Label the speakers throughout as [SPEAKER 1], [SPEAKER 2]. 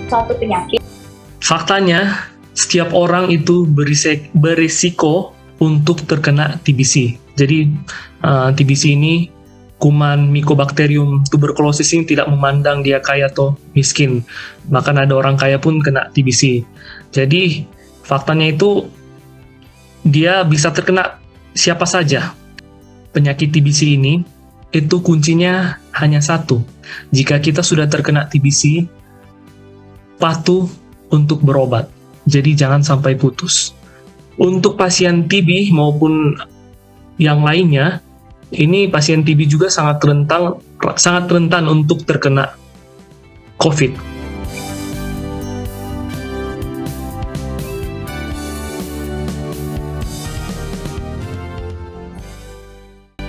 [SPEAKER 1] suatu penyakit?
[SPEAKER 2] Faktanya, setiap orang itu berisiko untuk terkena TBC. Jadi, TBC ini, kuman Mycobacterium tuberculosis ini tidak memandang dia kaya atau miskin. Bahkan ada orang kaya pun kena TBC. Jadi, faktanya itu, dia bisa terkena siapa saja. Penyakit TBC ini, itu kuncinya hanya satu. Jika kita sudah terkena TBC, patuh untuk berobat. Jadi jangan sampai putus. Untuk pasien TB maupun yang lainnya, ini pasien TB juga sangat rentan untuk terkena COVID.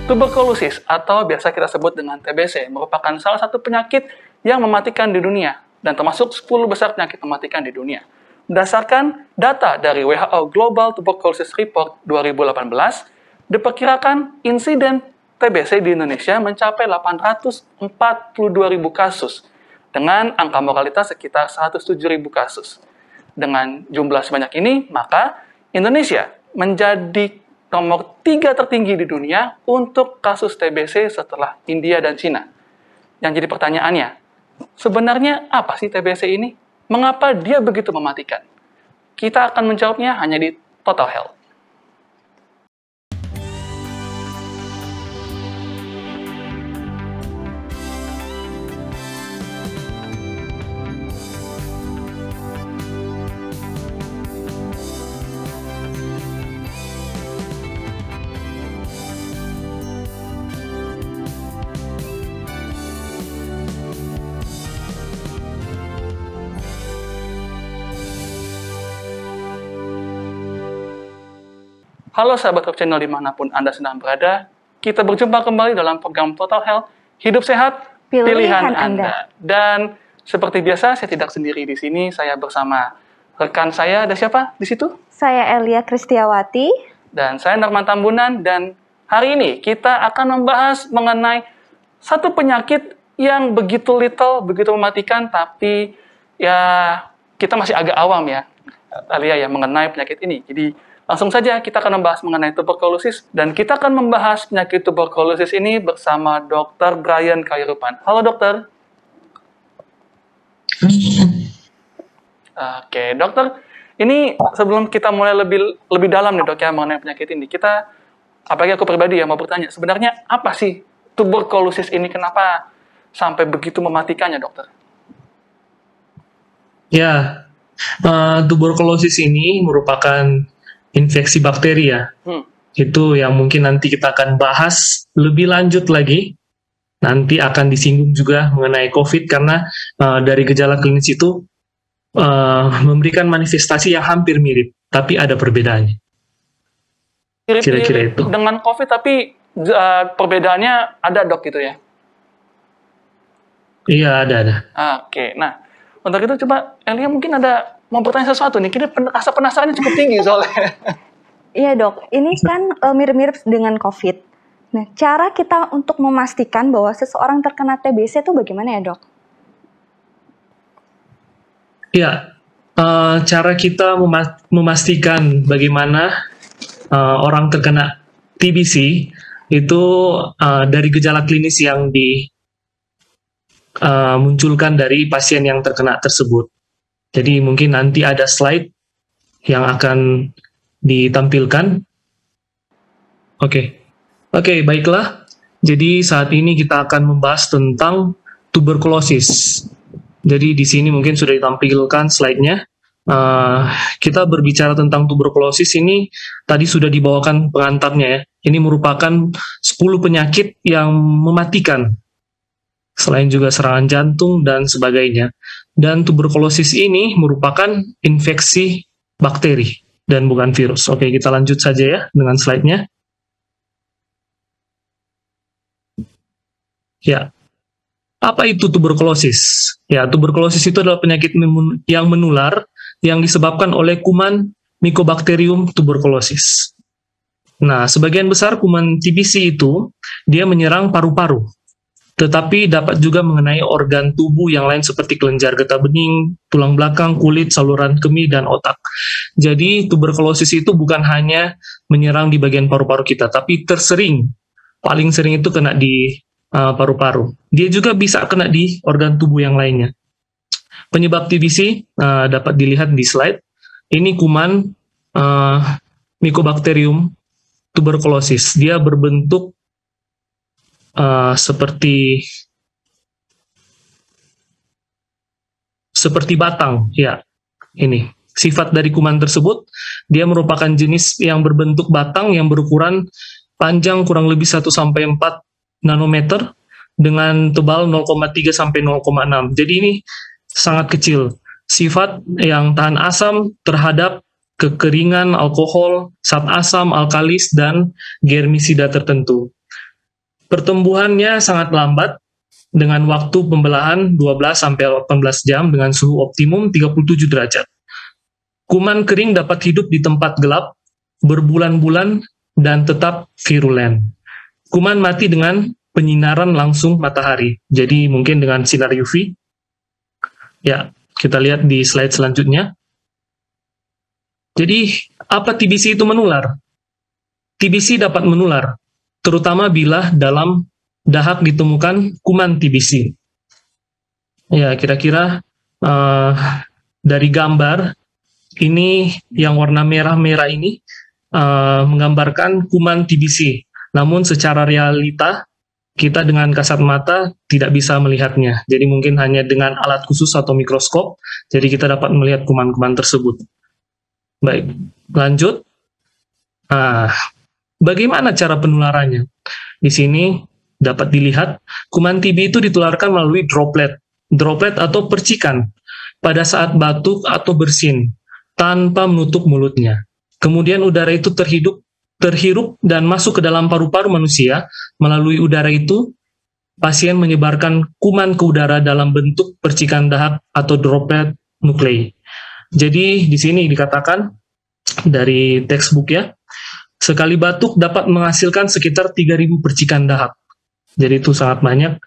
[SPEAKER 3] Tuberkulosis atau biasa kita sebut dengan TBC merupakan salah satu penyakit yang mematikan di dunia dan termasuk 10 besar penyakit mematikan di dunia. Berdasarkan data dari WHO Global Tuberculosis Report 2018, diperkirakan insiden TBC di Indonesia mencapai 842.000 kasus dengan angka mortalitas sekitar 107.000 kasus. Dengan jumlah sebanyak ini, maka Indonesia menjadi nomor 3 tertinggi di dunia untuk kasus TBC setelah India dan Cina. Yang jadi pertanyaannya, sebenarnya apa sih TBC ini? Mengapa dia begitu mematikan? Kita akan menjawabnya hanya di Total Health. Halo sahabat Top Channel dimanapun Anda sedang berada, kita berjumpa kembali dalam program Total Health, Hidup Sehat, Pilihan Anda. Dan seperti biasa, saya tidak sendiri di sini, saya bersama rekan saya, ada siapa di situ?
[SPEAKER 1] Saya Elia Kristiawati.
[SPEAKER 3] Dan saya Norman Tambunan, dan hari ini kita akan membahas mengenai satu penyakit yang begitu little, begitu mematikan, tapi ya kita masih agak awam ya, Elia ya, mengenai penyakit ini. Jadi langsung saja kita akan membahas mengenai tuberkulosis, dan kita akan membahas penyakit tuberkulosis ini bersama Dr. Brian Khairupan. Halo dokter. Oke, dokter. Ini sebelum kita mulai lebih dalam nih dok ya mengenai penyakit ini, kita, apalagi aku pribadi ya mau bertanya, sebenarnya apa sih tuberkulosis ini? Kenapa sampai begitu mematikannya dokter?
[SPEAKER 2] Ya, tuberkulosis ini merupakan infeksi bakteri ya. Itu yang mungkin nanti kita akan bahas lebih lanjut lagi. Nanti akan disinggung juga mengenai COVID karena dari gejala klinis itu memberikan manifestasi yang hampir mirip, tapi ada perbedaannya. Kira-kira itu.
[SPEAKER 3] Dengan COVID tapi perbedaannya ada dok gitu ya?
[SPEAKER 2] Iya, ada.
[SPEAKER 3] Oke, nah untuk itu coba Elia mungkin ada mau bertanya sesuatu nih, kita rasa penasarannya cukup tinggi soalnya.
[SPEAKER 1] Iya dok, ini kan mirip-mirip dengan COVID. Nah, cara kita untuk memastikan bahwa seseorang terkena TBC itu bagaimana ya dok?
[SPEAKER 2] Ya, cara kita memastikan bagaimana orang terkena TBC itu dari gejala klinis yang dimunculkan dari pasien yang terkena tersebut. Jadi mungkin nanti ada slide yang akan ditampilkan. Oke, baiklah. Jadi saat ini kita akan membahas tentang tuberkulosis. Jadi di sini mungkin sudah ditampilkan slide-nya. Kita berbicara tentang tuberkulosis ini, tadi sudah dibawakan pengantarnya ya. Ini merupakan 10 penyakit yang mematikan. Selain juga serangan jantung dan sebagainya. Dan tuberkulosis ini merupakan infeksi bakteri dan bukan virus. Oke, kita lanjut saja ya dengan slide-nya. Ya, apa itu tuberkulosis? Ya, tuberkulosis itu adalah penyakit yang menular yang disebabkan oleh kuman Mycobacterium tuberculosis. Nah, sebagian besar kuman TBC itu dia menyerang paru-paru. tetapi dapat juga mengenai organ tubuh yang lain seperti kelenjar getah bening, tulang belakang, kulit, saluran kemih, dan otak. Jadi tuberkulosis itu bukan hanya menyerang di bagian paru-paru kita, tapi paling sering itu kena di paru-paru. Dia juga bisa kena di organ tubuh yang lainnya. Penyebab TBC dapat dilihat di slide. Ini kuman Mycobacterium tuberculosis. Dia berbentuk seperti batang, ya. Ini sifat dari kuman tersebut, dia merupakan jenis yang berbentuk batang yang berukuran panjang kurang lebih 1-4 nanometer dengan tebal 0,3 sampai 0,6. Jadi ini sangat kecil. Sifat yang tahan asam terhadap kekeringan, alkohol, zat asam, alkalis, dan germisida tertentu. Pertumbuhannya sangat lambat dengan waktu pembelahan 12-18 jam dengan suhu optimum 37 derajat. Kuman kering dapat hidup di tempat gelap berbulan-bulan dan tetap virulen. Kuman mati dengan penyinaran langsung matahari. Jadi mungkin dengan sinar UV. Ya, kita lihat di slide selanjutnya. Jadi, apa TBC itu menular? TBC dapat menular terutama bila dalam dahak ditemukan kuman TBC. Ya, kira-kira dari gambar, ini yang warna merah-merah ini menggambarkan kuman TBC. Namun secara realita, kita dengan kasat mata tidak bisa melihatnya. Jadi mungkin hanya dengan alat khusus atau mikroskop, jadi kita dapat melihat kuman-kuman tersebut. Baik, lanjut. Bagaimana cara penularannya? Di sini dapat dilihat, kuman TB itu ditularkan melalui droplet atau percikan pada saat batuk atau bersin, tanpa menutup mulutnya. Kemudian udara itu terhirup dan masuk ke dalam paru-paru manusia. Melalui udara itu, pasien menyebarkan kuman ke udara dalam bentuk percikan dahak atau droplet nuklei. Jadi di sini dikatakan dari textbook ya, sekali batuk dapat menghasilkan sekitar 3.000 percikan dahak. Jadi itu sangat banyak.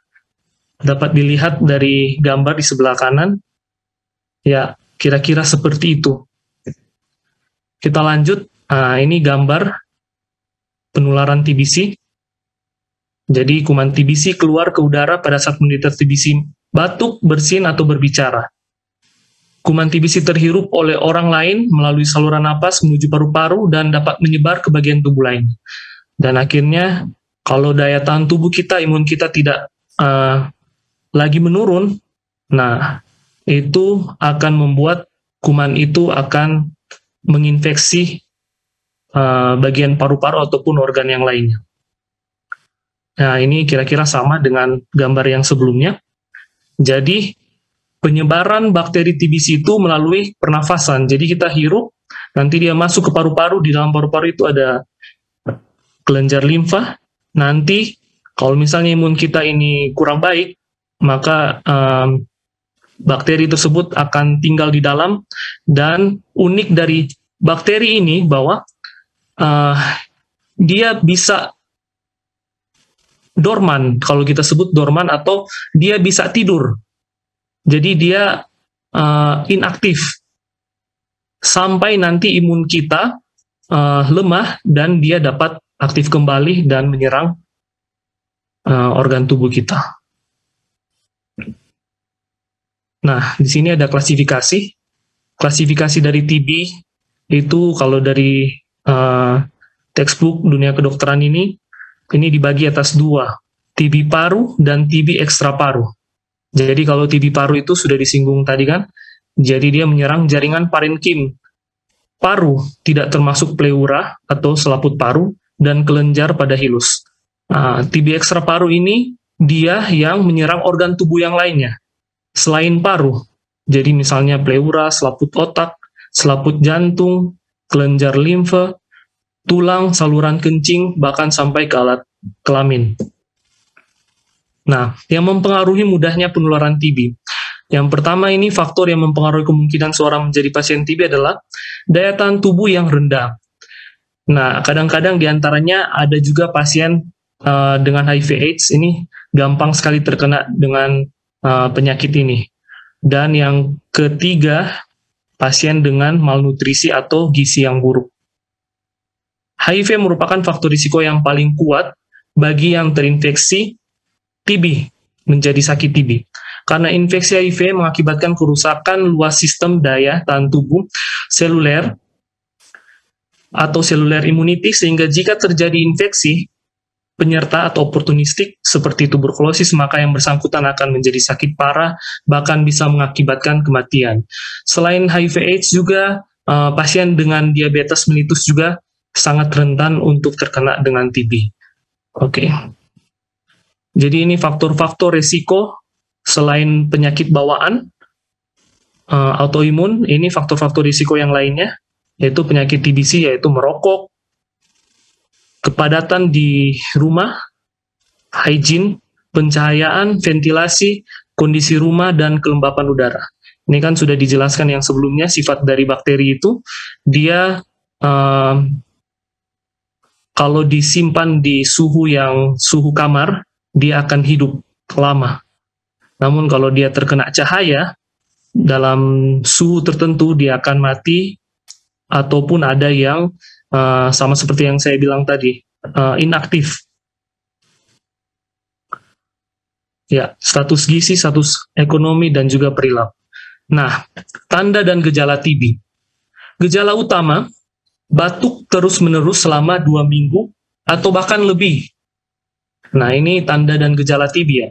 [SPEAKER 2] Dapat dilihat dari gambar di sebelah kanan. Ya, kira-kira seperti itu. Kita lanjut. Ini gambar penularan TBC. Jadi kuman TBC keluar ke udara pada saat menderita TBC batuk, bersin, atau berbicara. Kuman TBC terhirup oleh orang lain melalui saluran napas menuju paru-paru dan dapat menyebar ke bagian tubuh lain. Dan akhirnya, kalau daya tahan tubuh kita, imun kita tidak lagi menurun, nah itu akan membuat kuman itu akan menginfeksi bagian paru-paru ataupun organ yang lainnya. Nah, ini kira-kira sama dengan gambar yang sebelumnya. Jadi, penyebaran bakteri TBC itu melalui pernafasan. Jadi kita hirup, nanti dia masuk ke paru-paru, di dalam paru-paru itu ada kelenjar limfa. Nanti kalau misalnya imun kita ini kurang baik, maka bakteri tersebut akan tinggal di dalam. Dan unik dari bakteri ini bahwa dia bisa dorman, kalau kita sebut dorman, atau dia bisa tidur. Jadi dia inaktif sampai nanti imun kita lemah dan dia dapat aktif kembali dan menyerang organ tubuh kita. Nah, di sini ada klasifikasi. Klasifikasi dari TB itu kalau dari textbook dunia kedokteran ini dibagi atas dua, TB paru dan TB ekstra paru. Jadi kalau TB paru itu sudah disinggung tadi kan, jadi dia menyerang jaringan parenkim. Paru tidak termasuk pleura atau selaput paru dan kelenjar pada hilus. TB ekstra paru ini dia yang menyerang organ tubuh yang lainnya selain paru. Jadi misalnya pleura, selaput otak, selaput jantung, kelenjar limfa, tulang, saluran kencing, bahkan sampai ke alat kelamin. Nah, yang mempengaruhi mudahnya penularan TB. Yang pertama ini faktor yang mempengaruhi kemungkinan seorang menjadi pasien TB adalah daya tahan tubuh yang rendah. Nah, kadang-kadang diantaranya ada juga pasien dengan HIV/AIDS ini gampang sekali terkena dengan penyakit ini. Dan yang ketiga, pasien dengan malnutrisi atau gizi yang buruk. HIV merupakan faktor risiko yang paling kuat bagi yang terinfeksi TB, menjadi sakit TB. Karena infeksi HIV mengakibatkan kerusakan luas sistem daya tahan tubuh seluler atau cellular immunity, sehingga jika terjadi infeksi penyerta atau oportunistik seperti tuberkulosis, maka yang bersangkutan akan menjadi sakit parah, bahkan bisa mengakibatkan kematian. Selain HIV/AIDS juga pasien dengan diabetes mellitus juga sangat rentan untuk terkena dengan TB. Oke. Jadi ini faktor-faktor risiko selain penyakit bawaan autoimun, ini faktor-faktor risiko yang lainnya, yaitu penyakit TBC, yaitu merokok, kepadatan di rumah, hygiene, pencahayaan, ventilasi, kondisi rumah, dan kelembapan udara. Ini kan sudah dijelaskan yang sebelumnya, sifat dari bakteri itu, dia kalau disimpan di suhu kamar, dia akan hidup lama. Namun kalau dia terkena cahaya, dalam suhu tertentu dia akan mati, ataupun ada yang sama seperti yang saya bilang tadi, inaktif. Ya, status gizi, status ekonomi, dan juga perilaku. Nah, tanda dan gejala TB. Gejala utama, batuk terus-menerus selama 2 minggu atau bahkan lebih. Nah, ini tanda dan gejala TB ya.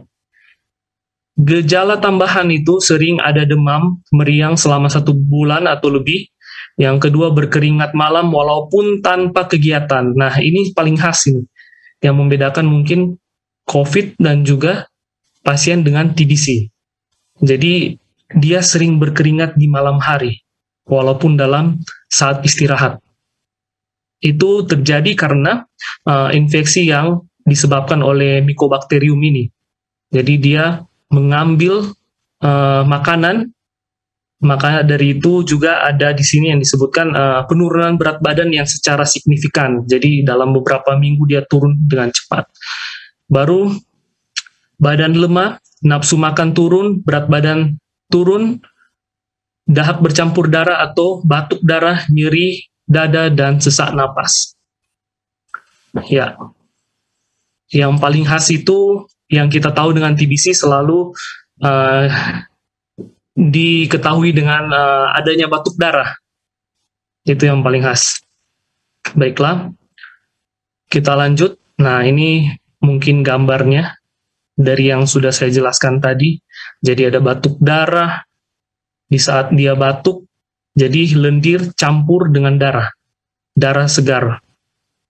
[SPEAKER 2] Gejala tambahan itu sering ada demam, meriang selama 1 bulan atau lebih. Yang kedua, berkeringat malam walaupun tanpa kegiatan. Nah, ini paling khas ini, yang membedakan mungkin COVID dan juga pasien dengan TBC. Jadi, dia sering berkeringat di malam hari, walaupun dalam saat istirahat. Itu terjadi karena infeksi yang disebabkan oleh Mycobacterium ini. Jadi, dia mengambil makanan. Maka dari itu juga ada di sini yang disebutkan penurunan berat badan yang secara signifikan. Jadi dalam beberapa minggu dia turun dengan cepat. Baru badan lemah, nafsu makan turun, berat badan turun, dahak bercampur darah atau batuk darah, nyeri dada, dan sesak napas. Ya, yang paling khas itu yang kita tahu dengan TBC selalu diketahui dengan adanya batuk darah. Itu yang paling khas. Baiklah, kita lanjut. Nah, ini mungkin gambarnya dari yang sudah saya jelaskan tadi. Jadi ada batuk darah, di saat dia batuk, jadi lendir campur dengan darah segar.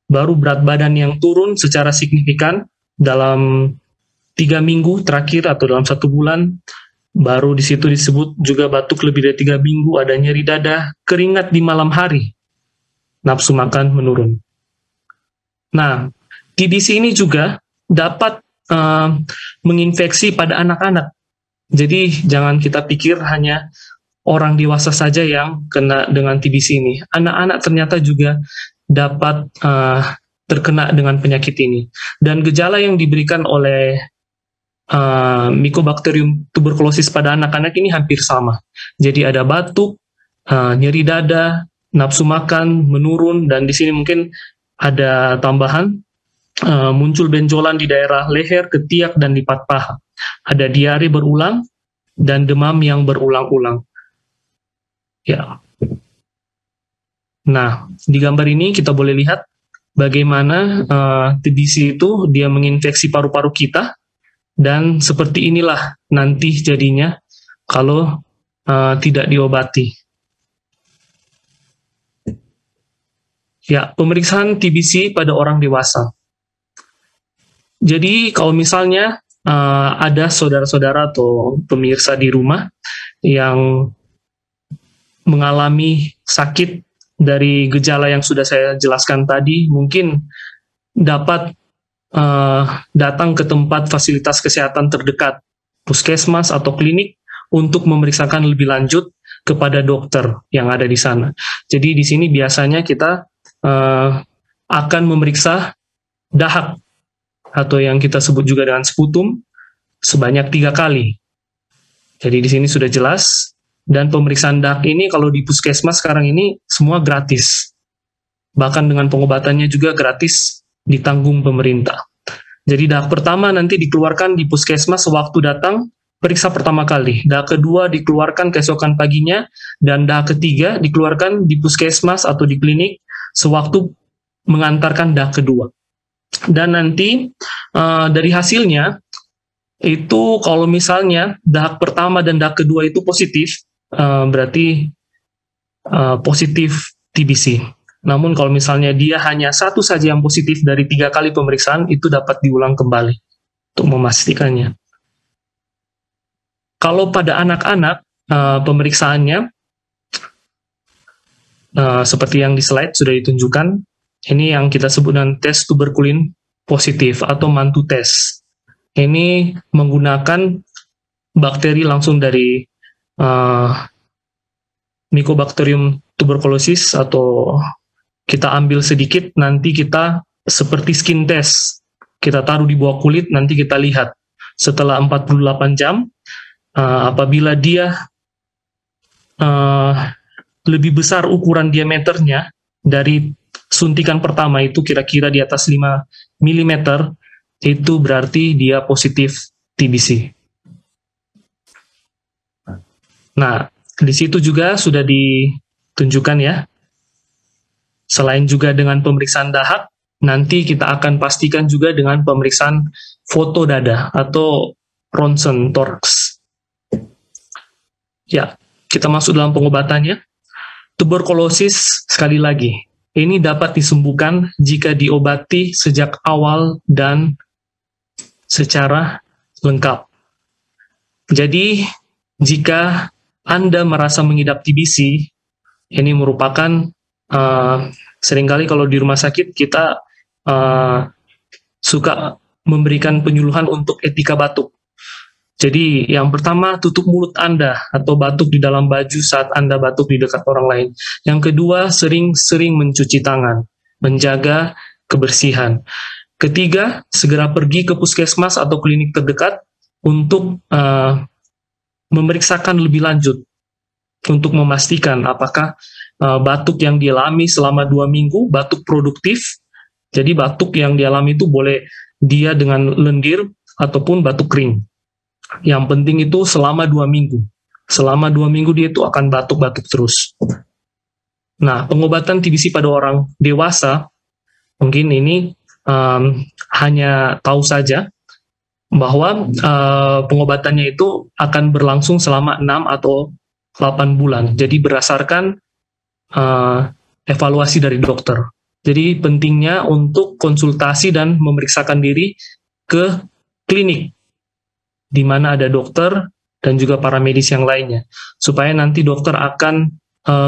[SPEAKER 2] Baru berat badan yang turun secara signifikan dalam 3 minggu terakhir atau dalam 1 bulan. Baru di situ disebut juga batuk lebih dari 3 minggu, ada nyeri dada, keringat di malam hari, nafsu makan menurun. Nah, TBC ini juga dapat menginfeksi pada anak-anak. Jadi jangan kita pikir hanya orang dewasa saja yang kena dengan TBC ini. Anak-anak ternyata juga dapat terkena dengan penyakit ini. Dan gejala yang diberikan oleh Mycobacterium tuberculosis pada anak-anak ini hampir sama. Jadi ada batuk, nyeri dada, nafsu makan menurun, dan di sini mungkin ada tambahan muncul benjolan di daerah leher, ketiak, dan lipat paha. Ada diare berulang dan demam yang berulang-ulang. Ya. Nah, di gambar ini kita boleh lihat bagaimana TBC itu dia menginfeksi paru-paru kita. Dan seperti inilah nanti jadinya kalau tidak diobati. Ya, pemeriksaan TBC pada orang dewasa. Jadi kalau misalnya ada saudara-saudara atau pemirsa di rumah yang mengalami sakit dari gejala yang sudah saya jelaskan tadi, mungkin dapat datang ke tempat fasilitas kesehatan terdekat, puskesmas atau klinik, untuk memeriksakan lebih lanjut kepada dokter yang ada di sana. Jadi di sini biasanya kita akan memeriksa dahak. atau yang kita sebut juga dengan sputum sebanyak 3 kali. Jadi di sini sudah jelas. Dan pemeriksaan dahak ini kalau di puskesmas sekarang ini semua gratis. Bahkan dengan pengobatannya juga gratis, ditanggung pemerintah. Jadi dahak pertama nanti dikeluarkan di puskesmas sewaktu datang, periksa pertama kali. Dahak kedua dikeluarkan keesokan paginya, dan dahak ketiga dikeluarkan di puskesmas atau di klinik sewaktu mengantarkan dahak kedua. Dan nanti dari hasilnya, itu kalau misalnya dahak pertama dan dahak kedua itu positif, berarti positif TBC. Namun kalau misalnya dia hanya satu saja yang positif dari 3 kali pemeriksaan, itu dapat diulang kembali untuk memastikannya. Kalau pada anak-anak, pemeriksaannya seperti yang di slide sudah ditunjukkan, ini yang kita sebut dengan tes tuberkulin positif atau mantu tes. Ini menggunakan bakteri langsung dari Mycobacterium tuberculosis, atau kita ambil sedikit, nanti kita seperti skin test, kita taruh di bawah kulit, nanti kita lihat setelah 48 jam, apabila dia lebih besar ukuran diameternya dari suntikan pertama itu kira-kira di atas 5 mm, itu berarti dia positif TBC. Nah, di situ juga sudah ditunjukkan ya. Selain juga dengan pemeriksaan dahak, nanti kita akan pastikan juga dengan pemeriksaan foto dada atau Ronsen thorax. Ya, kita masuk dalam pengobatannya. Tuberkulosis, sekali lagi, ini dapat disembuhkan jika diobati sejak awal dan secara lengkap. Jadi, jika Anda merasa mengidap TBC, ini merupakan seringkali kalau di rumah sakit kita suka memberikan penyuluhan untuk etika batuk. Jadi yang pertama, tutup mulut Anda atau batuk di dalam baju saat Anda batuk di dekat orang lain. Yang kedua, sering-sering mencuci tangan, menjaga kebersihan. Ketiga, segera pergi ke puskesmas atau klinik terdekat untuk memeriksakan lebih lanjut untuk memastikan apakah batuk yang dialami selama 2 minggu, batuk produktif. Jadi batuk yang dialami itu boleh dia dengan lendir ataupun batuk kering. Yang penting itu selama 2 minggu. Selama 2 minggu dia itu akan batuk-batuk terus. Nah, pengobatan TBC pada orang dewasa, mungkin ini hanya tahu saja bahwa pengobatannya itu akan berlangsung selama 6 atau 8 bulan. Jadi berdasarkan evaluasi dari dokter. Jadi pentingnya untuk konsultasi dan memeriksakan diri ke klinik di mana ada dokter dan juga para medis yang lainnya, supaya nanti dokter akan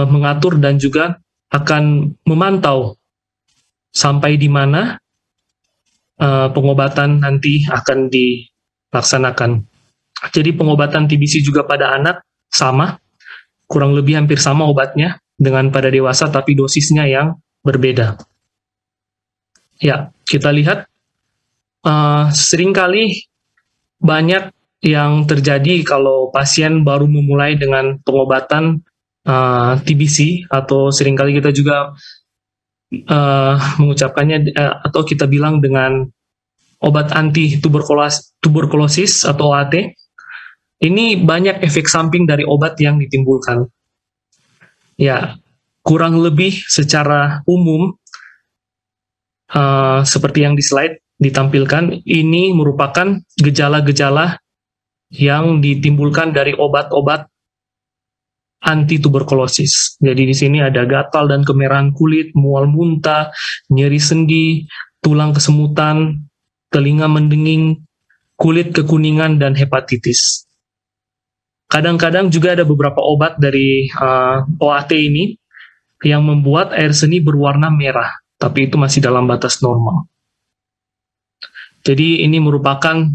[SPEAKER 2] mengatur dan juga akan memantau sampai di mana pengobatan nanti akan dilaksanakan. Jadi pengobatan TBC juga pada anak sama, kurang lebih hampir sama obatnya dengan pada dewasa, tapi dosisnya yang berbeda. Ya, kita lihat seringkali banyak yang terjadi kalau pasien baru memulai dengan pengobatan TBC, atau seringkali kita juga mengucapkannya atau kita bilang dengan obat anti tuberkulosis atau OAT. Ini banyak efek samping dari obat yang ditimbulkan. Ya, kurang lebih secara umum seperti yang di slide ditampilkan, ini merupakan gejala-gejala yang ditimbulkan dari obat-obat anti tuberkulosis. Jadi di sini ada gatal dan kemerahan kulit, mual muntah, nyeri sendi, tulang kesemutan, telinga mendenging, kulit kekuningan, dan hepatitis. Kadang-kadang juga ada beberapa obat dari OAT ini yang membuat air seni berwarna merah, tapi itu masih dalam batas normal. Jadi ini merupakan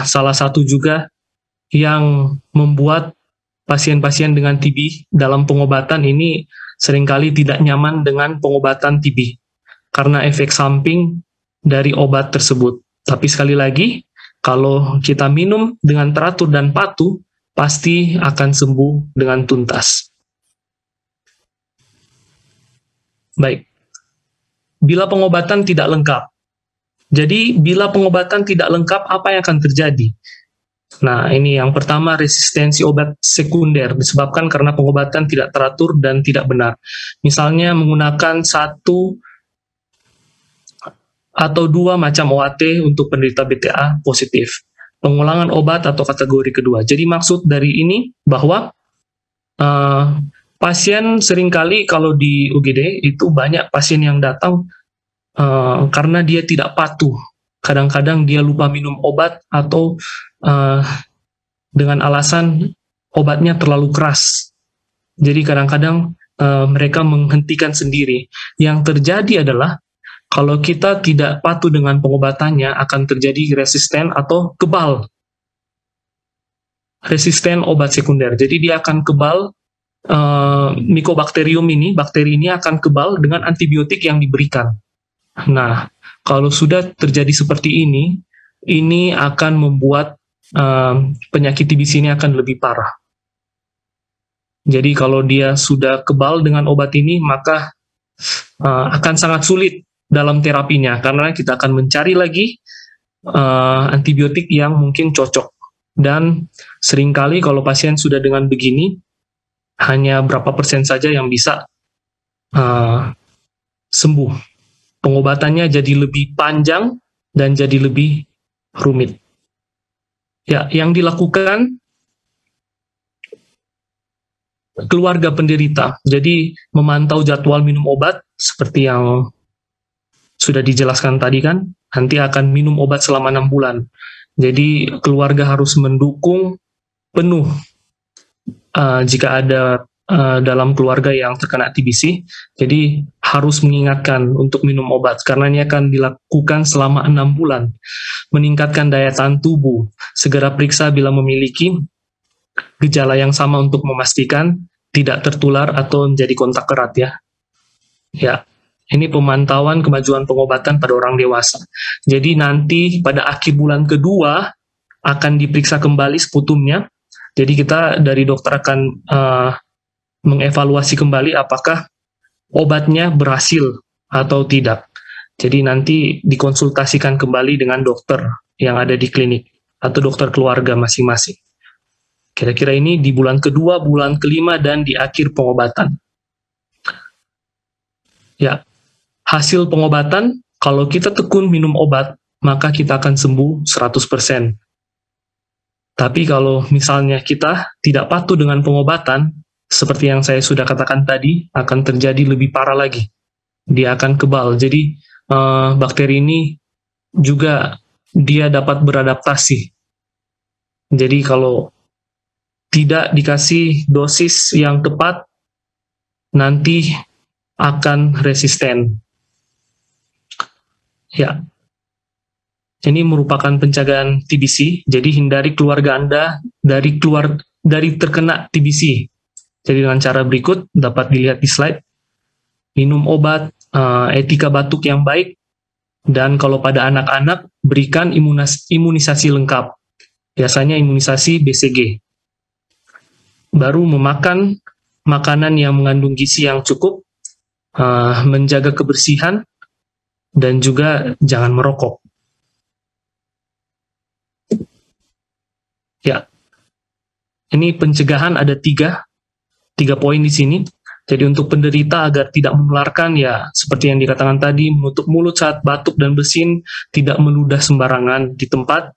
[SPEAKER 2] salah satu juga yang membuat pasien-pasien dengan TB dalam pengobatan ini seringkali tidak nyaman dengan pengobatan TB karena efek samping dari obat tersebut. Tapi sekali lagi, kalau kita minum dengan teratur dan patuh, pasti akan sembuh dengan tuntas. Baik, bila pengobatan tidak lengkap. Jadi, bila pengobatan tidak lengkap, apa yang akan terjadi? Nah, ini yang pertama, resistensi obat sekunder disebabkan karena pengobatan tidak teratur dan tidak benar. Misalnya menggunakan 1 atau 2 macam OAT untuk penderita BTA positif. Pengulangan obat atau kategori kedua. Jadi maksud dari ini bahwa pasien seringkali kalau di UGD itu banyak pasien yang datang karena dia tidak patuh. Kadang-kadang dia lupa minum obat atau dengan alasan obatnya terlalu keras. Jadi kadang-kadang mereka menghentikan sendiri. Yang terjadi adalah kalau kita tidak patuh dengan pengobatannya akan terjadi resisten atau kebal. Resisten obat sekunder. Jadi dia akan kebal, Mycobacterium ini, bakteri ini akan kebal dengan antibiotik yang diberikan. Nah, kalau sudah terjadi seperti ini akan membuat penyakit TBC ini akan lebih parah. Jadi kalau dia sudah kebal dengan obat ini, maka akan sangat sulit dalam terapinya, karena kita akan mencari lagi antibiotik yang mungkin cocok. Dan seringkali kalau pasien sudah dengan begini, hanya berapa persen saja yang bisa sembuh. Pengobatannya jadi lebih panjang dan jadi lebih rumit. Ya, yang dilakukan keluarga penderita. Jadi memantau jadwal minum obat seperti yang sudah dijelaskan tadi kan, nanti akan minum obat selama 6 bulan. Jadi keluarga harus mendukung penuh jika ada dalam keluarga yang terkena TBC, jadi harus mengingatkan untuk minum obat, karena ini akan dilakukan selama 6 bulan. Meningkatkan daya tahan tubuh, segera periksa bila memiliki gejala yang sama untuk memastikan tidak tertular atau menjadi kontak erat ya. Ya, ini pemantauan kemajuan pengobatan pada orang dewasa. Jadi nanti pada akhir bulan kedua akan diperiksa kembali sputumnya. Jadi kita dari dokter akan mengevaluasi kembali apakah obatnya berhasil atau tidak. Jadi nanti dikonsultasikan kembali dengan dokter yang ada di klinik atau dokter keluarga masing-masing. Kira-kira ini di bulan kedua, bulan kelima, dan di akhir pengobatan. Ya, hasil pengobatan, kalau kita tekun minum obat, maka kita akan sembuh 100%. Tapi kalau misalnya kita tidak patuh dengan pengobatan, seperti yang saya sudah katakan tadi, akan terjadi lebih parah lagi. Dia akan kebal. Jadi bakteri ini juga dia dapat beradaptasi. Jadi kalau tidak dikasih dosis yang tepat, nanti akan resisten. Ya, ini merupakan pencegahan TBC. Jadi hindari keluarga Anda dari terkena TBC. Jadi dengan cara berikut dapat dilihat di slide. Minum obat, etika batuk yang baik, dan kalau pada anak-anak berikan imunisasi lengkap. Biasanya imunisasi BCG. Baru memakan makanan yang mengandung gizi yang cukup, menjaga kebersihan, dan juga jangan merokok. Ya, ini pencegahan ada tiga poin di sini. Jadi untuk penderita agar tidak menularkan, ya seperti yang dikatakan tadi, menutup mulut saat batuk dan bersin, tidak meludah sembarangan di tempat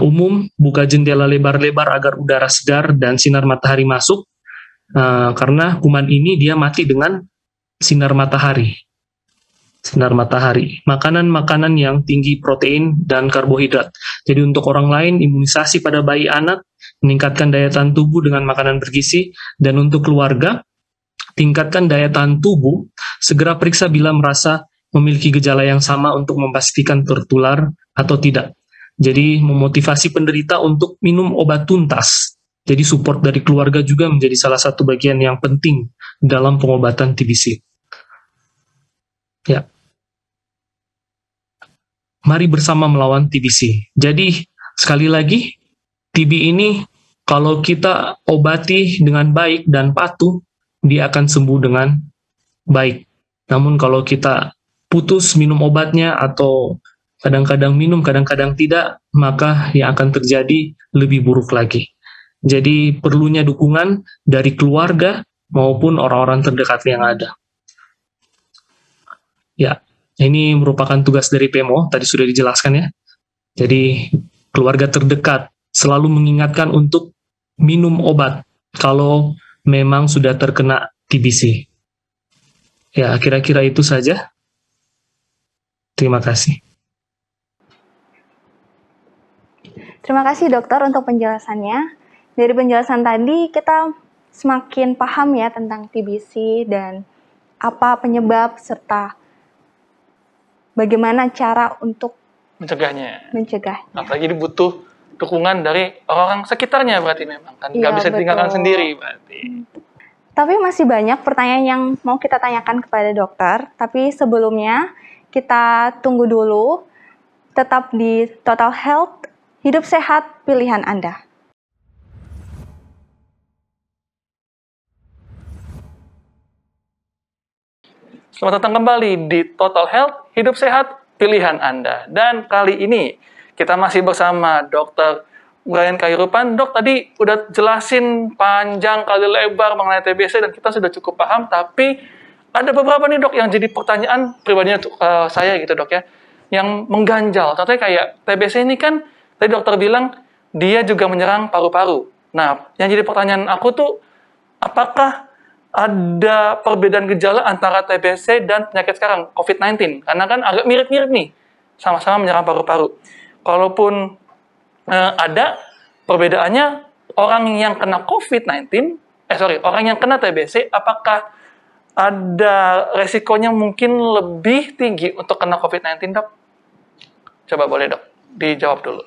[SPEAKER 2] umum, buka jendela lebar-lebar agar udara segar dan sinar matahari masuk, karena kuman ini dia mati dengan sinar matahari. Sinar matahari. Makanan-makanan yang tinggi protein dan karbohidrat. Jadi untuk orang lain, imunisasi pada bayi anak, meningkatkan daya tahan tubuh dengan makanan bergizi, dan untuk keluarga, tingkatkan daya tahan tubuh, segera periksa bila merasa memiliki gejala yang sama untuk memastikan tertular atau tidak. Jadi memotivasi penderita untuk minum obat tuntas. Jadi support dari keluarga juga menjadi salah satu bagian yang penting dalam pengobatan TBC. Ya. mari bersama melawan TBC. Jadi, sekali lagi, TB ini kalau kita obati dengan baik dan patuh, dia akan sembuh dengan baik. Namun kalau kita putus minum obatnya atau kadang-kadang minum, kadang-kadang tidak, maka yang akan terjadi lebih buruk lagi. Jadi perlunya dukungan dari keluarga maupun orang-orang terdekat yang ada. Ya, ini merupakan tugas dari PMO, tadi sudah dijelaskan ya. Jadi keluarga terdekat selalu mengingatkan untuk minum obat kalau memang sudah terkena TBC. Ya, kira-kira itu saja. Terima kasih.
[SPEAKER 1] Terima kasih dokter untuk penjelasannya. Dari penjelasan tadi kita semakin paham ya tentang TBC dan apa penyebab serta bagaimana cara untuk
[SPEAKER 3] Mencegahnya.
[SPEAKER 1] mencegahnya.
[SPEAKER 3] Apalagi butuh dukungan dari orang orang-sekitarnya berarti memang kan. Nggak
[SPEAKER 1] Iya,
[SPEAKER 3] bisa ditinggalkan
[SPEAKER 1] betul.
[SPEAKER 3] sendiri berarti.
[SPEAKER 1] Tapi masih banyak pertanyaan yang mau kita tanyakan kepada dokter. Tapi sebelumnya kita tunggu dulu. Tetap di Total Health, hidup sehat pilihan Anda.
[SPEAKER 3] Selamat datang kembali di Total Health, hidup sehat pilihan Anda. Dan kali ini kita masih bersama Dr. Brian Khairupan. Dok, tadi udah jelasin panjang kali lebar mengenai TBC dan kita sudah cukup paham, tapi ada beberapa nih dok yang jadi pertanyaan pribadinya saya gitu dok ya, yang mengganjal. Contohnya kayak TBC ini kan, tadi dokter bilang dia juga menyerang paru-paru. Nah, yang jadi pertanyaan aku tuh, apakah ada perbedaan gejala antara TBC dan penyakit sekarang, COVID-19? Karena kan agak mirip-mirip nih, sama-sama menyerang paru-paru. Kalaupun ada perbedaannya, orang yang kena COVID-19, orang yang kena TBC, apakah ada resikonya mungkin lebih tinggi untuk kena COVID-19, dok? Coba boleh dok, dijawab dulu.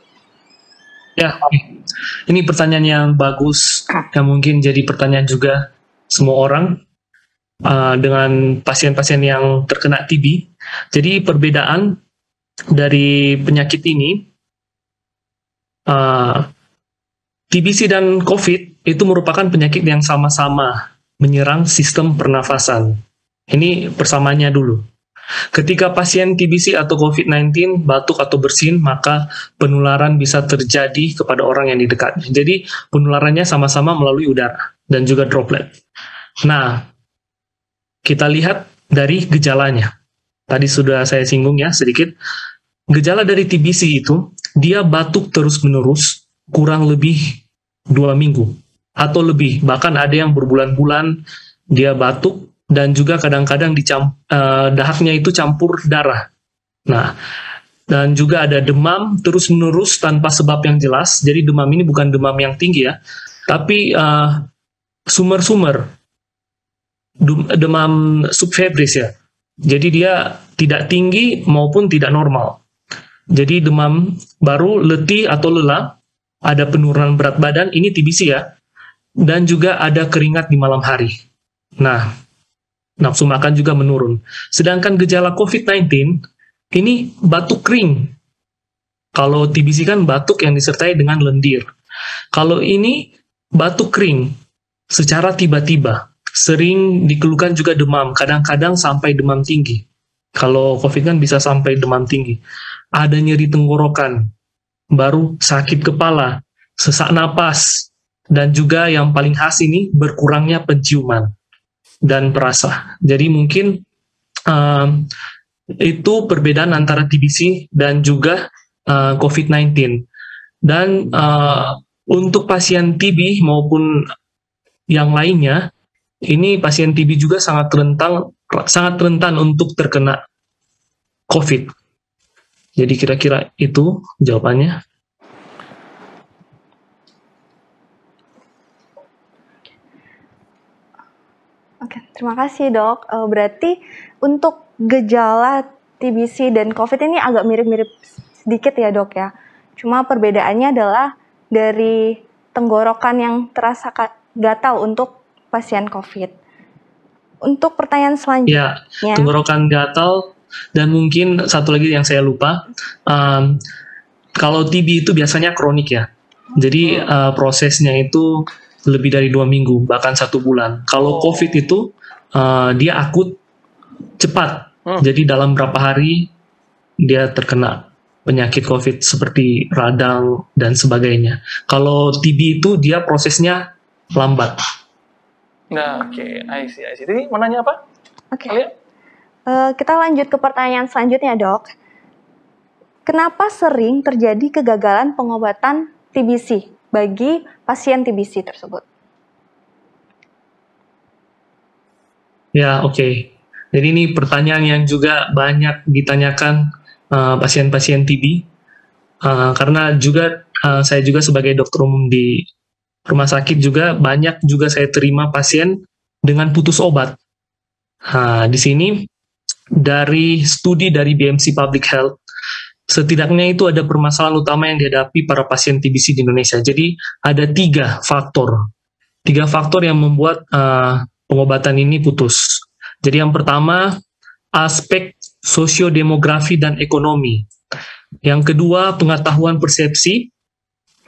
[SPEAKER 2] Ya, ini pertanyaan yang bagus, yang mungkin jadi pertanyaan juga semua orang dengan pasien-pasien yang terkena TB. Jadi perbedaan dari penyakit ini, TBC dan COVID itu merupakan penyakit yang sama-sama menyerang sistem pernafasan. Ini persamaannya dulu. Ketika pasien TBC atau COVID-19 batuk atau bersin, maka penularan bisa terjadi kepada orang yang di dekatnya. Jadi penularannya sama-sama melalui udara dan juga droplet. Nah, kita lihat dari gejalanya. Tadi sudah saya singgung ya sedikit. Gejala dari TBC itu, dia batuk terus-menerus kurang lebih 2 minggu atau lebih. Bahkan ada yang berbulan-bulan dia batuk dan juga kadang-kadang dahaknya itu campur darah. Nah, dan juga ada demam terus-menerus tanpa sebab yang jelas. Jadi demam ini bukan demam yang tinggi ya, tapi sumber-sumber demam subfebris ya. Jadi dia tidak tinggi maupun tidak normal. Jadi demam baru, letih atau lelah, ada penurunan berat badan, ini TBC ya. Dan juga ada keringat di malam hari. Nah, nafsu makan juga menurun. Sedangkan gejala COVID-19, ini batuk kering. Kalau TBC kan batuk yang disertai dengan lendir. Kalau ini batuk kering secara tiba-tiba. Sering dikeluhkan juga demam, kadang-kadang sampai demam tinggi. Kalau COVID kan bisa sampai demam tinggi. Ada nyeri tenggorokan, baru sakit kepala, sesak napas, dan juga yang paling khas ini berkurangnya penciuman dan perasa. Jadi mungkin itu perbedaan antara TBC dan juga COVID-19. Dan untuk pasien TB maupun yang lainnya, ini pasien TB juga sangat rentan untuk terkena COVID. Jadi kira-kira itu jawabannya.
[SPEAKER 1] Oke, terima kasih dok. Berarti untuk gejala TBC dan COVID ini agak mirip-mirip sedikit ya dok ya. Cuma perbedaannya adalah dari tenggorokan yang terasa gatal untuk pasien COVID. Untuk pertanyaan selanjutnya.
[SPEAKER 2] Ya, tenggorokan gatal Dan mungkin satu lagi yang saya lupa, kalau TB itu biasanya kronik ya. Jadi prosesnya itu lebih dari 2 minggu, bahkan 1 bulan. Kalau COVID itu dia akut cepat. Jadi dalam berapa hari dia terkena penyakit COVID seperti radang dan sebagainya. Kalau TB itu dia prosesnya lambat.
[SPEAKER 3] Nah, oke, I see. Jadi mau nanya apa?
[SPEAKER 1] Oke.
[SPEAKER 3] Alia?
[SPEAKER 1] Kita lanjut ke pertanyaan selanjutnya, Dok. Kenapa sering terjadi kegagalan pengobatan TBC bagi pasien TBC tersebut?
[SPEAKER 2] Ya, oke. Jadi ini pertanyaan yang juga banyak ditanyakan pasien-pasien TB, karena juga saya juga sebagai dokter umum di rumah sakit juga banyak juga saya terima pasien dengan putus obat. Di sini dari studi dari BMC Public Health, setidaknya itu ada permasalahan utama yang dihadapi para pasien TBC di Indonesia. Jadi ada 3 faktor yang membuat pengobatan ini putus. Jadi yang pertama, aspek sosiodemografi dan ekonomi. Yang kedua, pengetahuan persepsi.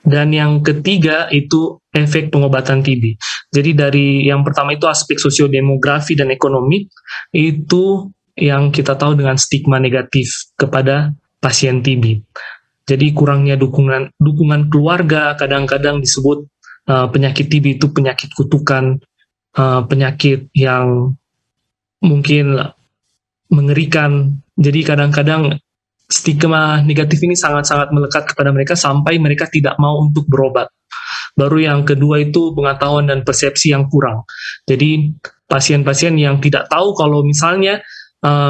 [SPEAKER 2] Dan yang ketiga, itu efek pengobatan TB. Jadi dari yang pertama itu aspek sosiodemografi dan ekonomi, itu yang kita tahu dengan stigma negatif kepada pasien TB. Jadi kurangnya dukungan keluarga, kadang-kadang disebut penyakit TB itu penyakit kutukan, penyakit yang mungkin mengerikan. Jadi kadang-kadang stigma negatif ini sangat-sangat melekat kepada mereka sampai mereka tidak mau untuk berobat. Baru yang kedua itu pengetahuan dan persepsi yang kurang. Jadi pasien-pasien yang tidak tahu kalau misalnya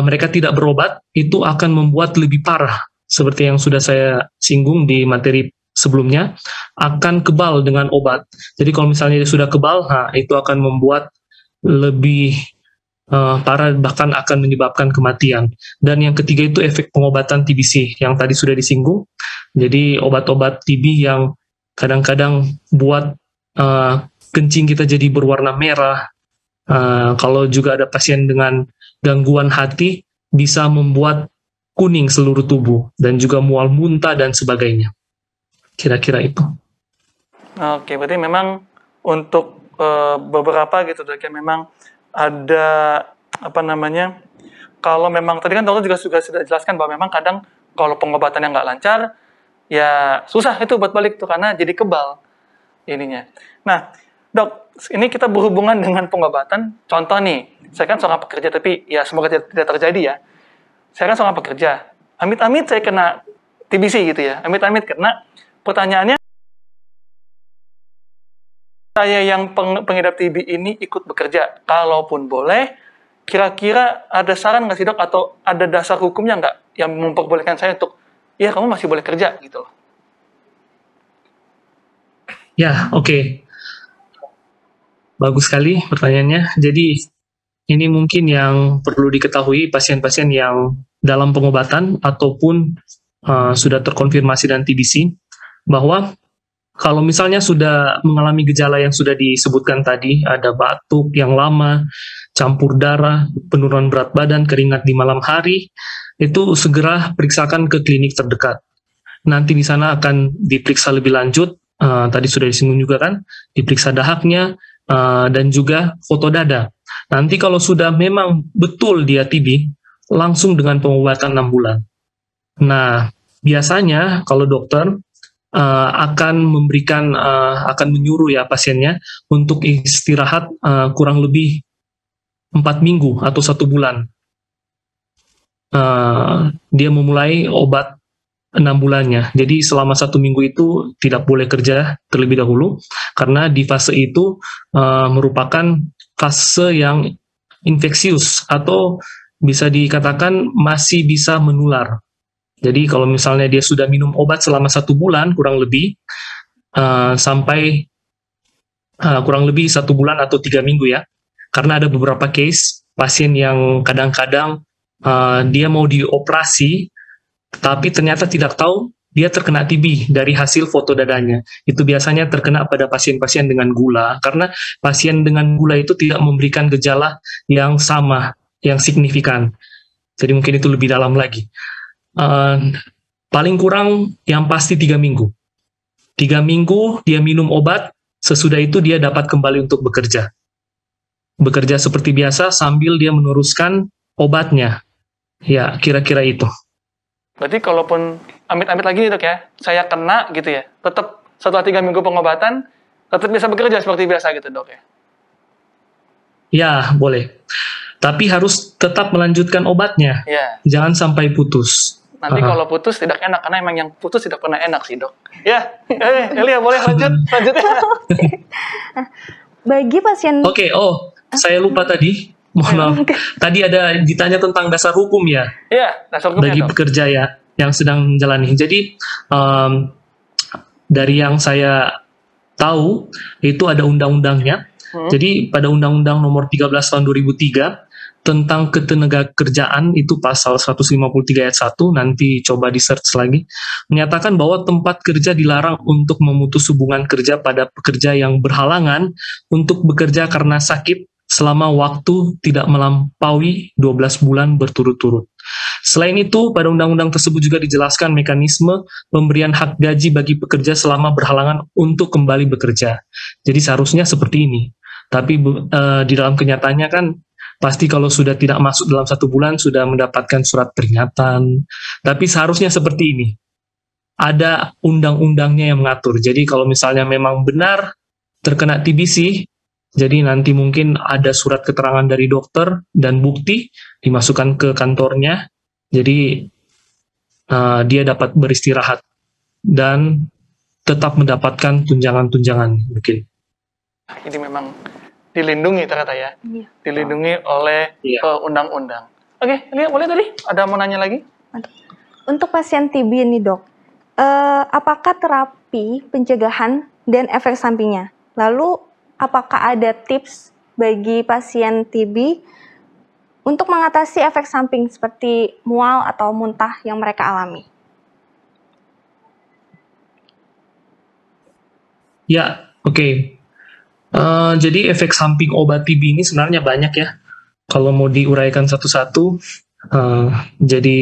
[SPEAKER 2] mereka tidak berobat, itu akan membuat lebih parah. Seperti yang sudah saya singgung di materi sebelumnya, akan kebal dengan obat. Jadi kalau misalnya dia sudah kebal, itu akan membuat lebih parah, bahkan akan menyebabkan kematian. Dan yang ketiga itu efek pengobatan TBC yang tadi sudah disinggung. Jadi obat-obat TB yang kadang-kadang buat kencing kita jadi berwarna merah. Kalau juga ada pasien dengan gangguan hati, bisa membuat kuning seluruh tubuh dan juga mual muntah dan sebagainya. Kira-kira itu.
[SPEAKER 3] Oke, berarti memang untuk beberapa gitu dok, ya memang ada kalau memang tadi kan dokter juga sudah jelaskan bahwa memang kadang kalau pengobatannya nggak lancar, ya susah itu buat balik tuh karena jadi kebal ininya. Nah, dok, ini kita berhubungan dengan pengobatan. Contoh nih, saya kan seorang pekerja, tapi ya semoga tidak terjadi ya. Saya kan seorang pekerja. Amit-amit saya kena TBC gitu ya. Amit-amit kena. Pertanyaannya, saya yang pengidap TB ini ikut bekerja. Kalaupun boleh, kira-kira ada saran nggak sih dok? Atau ada dasar hukumnya nggak yang memperbolehkan saya untuk, ya kamu masih boleh kerja gitu loh.
[SPEAKER 2] Ya, oke. Bagus sekali pertanyaannya. Jadi ini mungkin yang perlu diketahui pasien-pasien yang dalam pengobatan ataupun sudah terkonfirmasi dan TBC, bahwa kalau misalnya sudah mengalami gejala yang sudah disebutkan tadi, ada batuk yang lama, campur darah, penurunan berat badan, keringat di malam hari, itu segera periksakan ke klinik terdekat. Nanti di sana akan diperiksa lebih lanjut, tadi sudah disinggung juga kan, diperiksa dahaknya, dan juga foto dada. Nanti kalau sudah memang betul dia TB, langsung dengan pengobatan 6 bulan. Nah, biasanya kalau dokter akan memberikan, akan menyuruh ya pasiennya untuk istirahat kurang lebih 4 minggu atau 1 bulan. Dia memulai obat 6 bulannya. Jadi selama 1 minggu itu tidak boleh kerja terlebih dahulu, karena di fase itu merupakan fase yang infeksius atau bisa dikatakan masih bisa menular. Jadi kalau misalnya dia sudah minum obat selama 1 bulan kurang lebih, sampai kurang lebih 1 bulan atau 3 minggu ya, karena ada beberapa case pasien yang kadang-kadang dia mau dioperasi, tapi ternyata tidak tahu dia terkena TB dari hasil foto dadanya. Itu biasanya terkena pada pasien-pasien dengan gula, karena pasien dengan gula itu tidak memberikan gejala yang sama, yang signifikan. Jadi mungkin itu lebih dalam lagi. Paling kurang yang pasti 3 minggu. 3 minggu dia minum obat, sesudah itu dia dapat kembali untuk bekerja. Bekerja seperti biasa sambil dia meneruskan obatnya. Ya, kira-kira itu.
[SPEAKER 3] Berarti kalaupun amit-amit lagi nih dok ya, saya kena gitu ya, tetap setelah 3 minggu pengobatan, tetap bisa bekerja seperti biasa gitu dok ya?
[SPEAKER 2] Ya, boleh. Tapi harus tetap melanjutkan obatnya.
[SPEAKER 3] Ya.
[SPEAKER 2] Jangan sampai putus.
[SPEAKER 3] Nanti kalau putus tidak enak, karena emang yang putus tidak pernah enak sih dok. Ya, Elia boleh lanjut ya.
[SPEAKER 1] Bagi pasien...
[SPEAKER 2] Oke, saya lupa tadi. Mohon maaf. Tadi ada ditanya tentang dasar hukum ya.
[SPEAKER 3] Iya, dasar hukumnya
[SPEAKER 2] bagi
[SPEAKER 3] dok.
[SPEAKER 2] pekerja ya yang sedang menjalani. Jadi dari yang saya tahu itu ada undang-undangnya. Jadi pada Undang-Undang Nomor 13 Tahun 2003 tentang ketenagakerjaan itu pasal 153 ayat 1, nanti coba di search lagi, menyatakan bahwa tempat kerja dilarang untuk memutus hubungan kerja pada pekerja yang berhalangan untuk bekerja karena sakit selama waktu tidak melampaui 12 bulan berturut-turut. Selain itu, pada undang-undang tersebut juga dijelaskan mekanisme pemberian hak gaji bagi pekerja selama berhalangan untuk kembali bekerja. Jadi seharusnya seperti ini. Tapi di dalam kenyataannya kan pasti kalau sudah tidak masuk dalam 1 bulan sudah mendapatkan surat peringatan. Tapi seharusnya seperti ini. Ada undang-undangnya yang mengatur. Jadi kalau misalnya memang benar terkena TBC, jadi nanti mungkin ada surat keterangan dari dokter dan bukti dimasukkan ke kantornya. Jadi dia dapat beristirahat dan tetap mendapatkan tunjangan-tunjangan mungkin.
[SPEAKER 3] Ini memang dilindungi ternyata ya. Iya. Dilindungi oleh undang-undang. Oke, Elia boleh tadi? Ada mau nanya lagi?
[SPEAKER 1] Untuk pasien TB ini dok, apakah terapi pencegahan dan efek sampingnya? Lalu apakah ada tips bagi pasien TB untuk mengatasi efek samping seperti mual atau muntah yang mereka alami?
[SPEAKER 2] Ya, oke. Jadi efek samping obat TB ini sebenarnya banyak ya. Kalau mau diuraikan satu-satu, jadi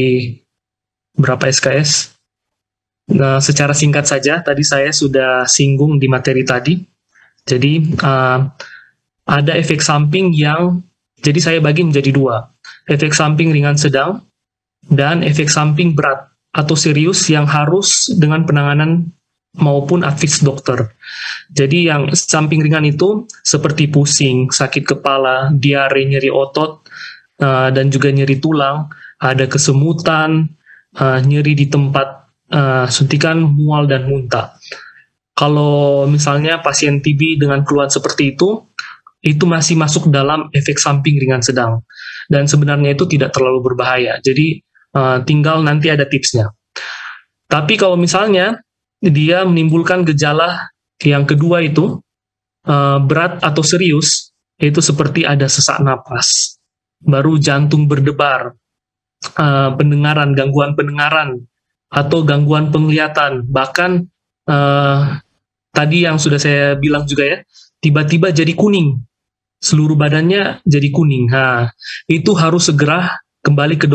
[SPEAKER 2] berapa SKS? Nah, secara singkat saja, tadi saya sudah singgung di materi tadi. Jadi ada efek samping yang, jadi saya bagi menjadi 2. Efek samping ringan sedang dan efek samping berat atau serius yang harus dengan penanganan maupun advis dokter. Jadi yang samping ringan itu seperti pusing, sakit kepala, diare, nyeri otot, dan juga nyeri tulang, ada kesemutan, nyeri di tempat suntikan, mual, dan muntah. Kalau misalnya pasien TB dengan keluhan seperti itu masih masuk dalam efek samping ringan sedang. Dan sebenarnya itu tidak terlalu berbahaya. Jadi tinggal nanti ada tipsnya. Tapi kalau misalnya dia menimbulkan gejala yang kedua itu berat atau serius, itu seperti ada sesak napas, baru jantung berdebar, pendengaran, gangguan pendengaran, atau gangguan penglihatan, bahkan tadi yang sudah saya bilang juga ya, tiba-tiba jadi kuning, seluruh badannya jadi kuning. Nah, itu harus segera kembali ke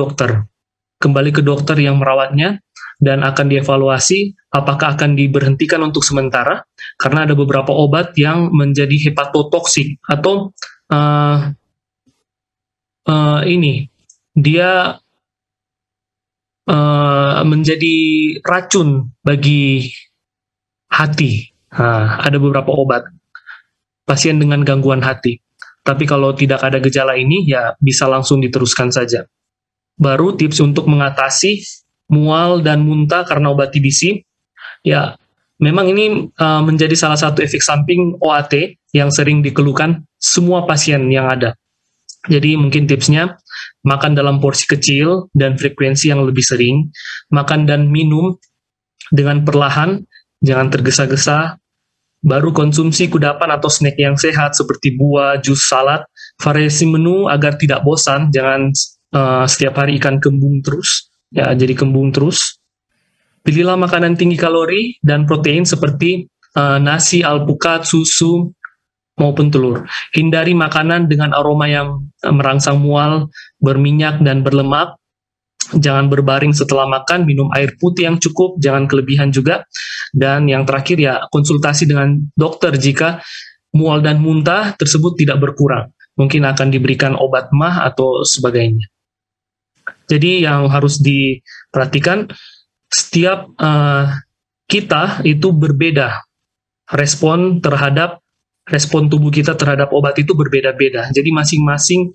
[SPEAKER 2] dokter yang merawatnya, dan akan dievaluasi apakah akan diberhentikan untuk sementara karena ada beberapa obat yang menjadi hepatotoksik atau dia menjadi racun bagi hati. Nah, ada beberapa obat pasien dengan gangguan hati. Tapi kalau tidak ada gejala ini ya bisa langsung diteruskan saja. Baru tips untuk mengatasi mual dan muntah karena obat TBC, ya memang ini menjadi salah satu efek samping OAT yang sering dikeluhkan semua pasien yang ada. Jadi mungkin tipsnya, makan dalam porsi kecil dan frekuensi yang lebih sering, makan dan minum dengan perlahan, jangan tergesa-gesa, baru konsumsi kudapan atau snack yang sehat seperti buah, jus, salad, variasi menu agar tidak bosan, jangan setiap hari ikan kembung terus. Ya, jadi kembung terus. Pilihlah makanan tinggi kalori dan protein seperti nasi, alpukat, susu, maupun telur. Hindari makanan dengan aroma yang merangsang mual, berminyak, dan berlemak, jangan berbaring setelah makan, minum air putih yang cukup, jangan kelebihan juga. Dan yang terakhir ya konsultasi dengan dokter jika mual dan muntah tersebut tidak berkurang. Mungkin akan diberikan obat mah atau sebagainya. Jadi yang harus diperhatikan setiap kita itu berbeda. Respon tubuh kita terhadap obat itu berbeda-beda. Jadi masing-masing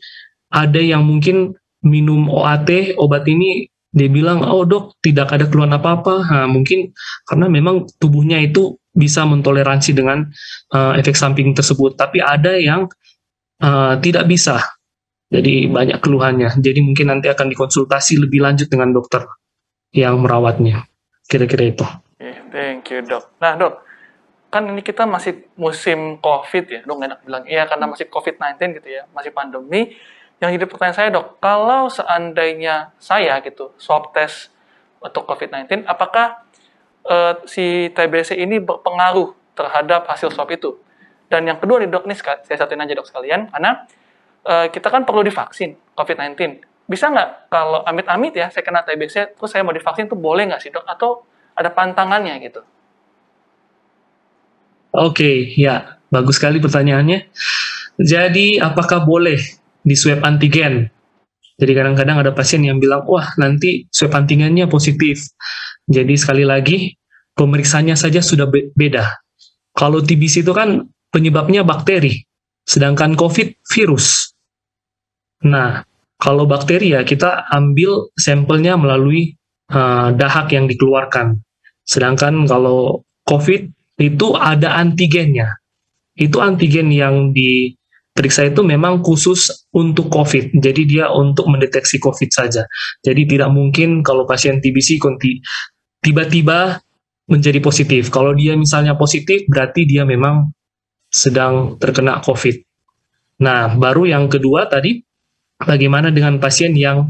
[SPEAKER 2] ada yang mungkin minum OAT, obat ini dia bilang, oh dok tidak ada keluhan apa-apa. Nah, mungkin karena memang tubuhnya itu bisa mentoleransi dengan efek samping tersebut. Tapi ada yang tidak bisa. Jadi banyak keluhannya. Jadi mungkin nanti akan dikonsultasi lebih lanjut dengan dokter yang merawatnya. Kira-kira itu.
[SPEAKER 3] Thank you dok. Nah dok, kan ini kita masih musim COVID ya, dok enak bilang. Iya karena masih COVID-19 gitu ya, masih pandemi. Yang jadi pertanyaan saya dok, kalau seandainya saya gitu swab test untuk COVID-19, apakah si TBC ini berpengaruh terhadap hasil swab itu? Dan yang kedua nih dok, nih saya satuin aja dok sekalian, karena kita kan perlu divaksin COVID-19. Bisa nggak kalau amit-amit ya saya kena TBC, terus saya mau divaksin tuh boleh nggak sih dok? Atau ada pantangannya gitu?
[SPEAKER 2] Oke, ya bagus sekali pertanyaannya. Jadi apakah boleh di swab antigen? Jadi kadang-kadang ada pasien yang bilang, wah nanti swab antigennya positif. Jadi sekali lagi, pemeriksaannya saja sudah beda. Kalau TBC itu kan penyebabnya bakteri, sedangkan COVID virus. Nah, kalau bakteri ya kita ambil sampelnya melalui dahak yang dikeluarkan. Sedangkan kalau COVID itu ada antigennya. Itu antigen yang diperiksa itu memang khusus untuk COVID. Jadi dia untuk mendeteksi COVID saja. Jadi tidak mungkin kalau pasien TBC tiba-tiba menjadi positif. Kalau dia misalnya positif, berarti dia memang sedang terkena COVID. Nah, baru yang kedua tadi, bagaimana dengan pasien yang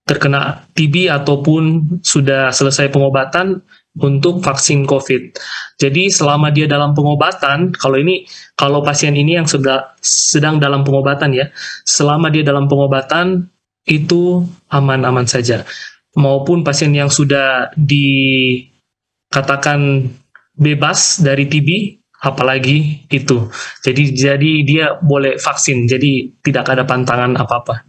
[SPEAKER 2] terkena TB ataupun sudah selesai pengobatan untuk vaksin COVID. Jadi selama dia dalam pengobatan, kalau pasien ini yang sedang dalam pengobatan ya, selama dia dalam pengobatan itu aman-aman saja. Maupun pasien yang sudah dikatakan bebas dari TB, apalagi itu. Jadi dia boleh vaksin, jadi tidak ada pantangan apa-apa.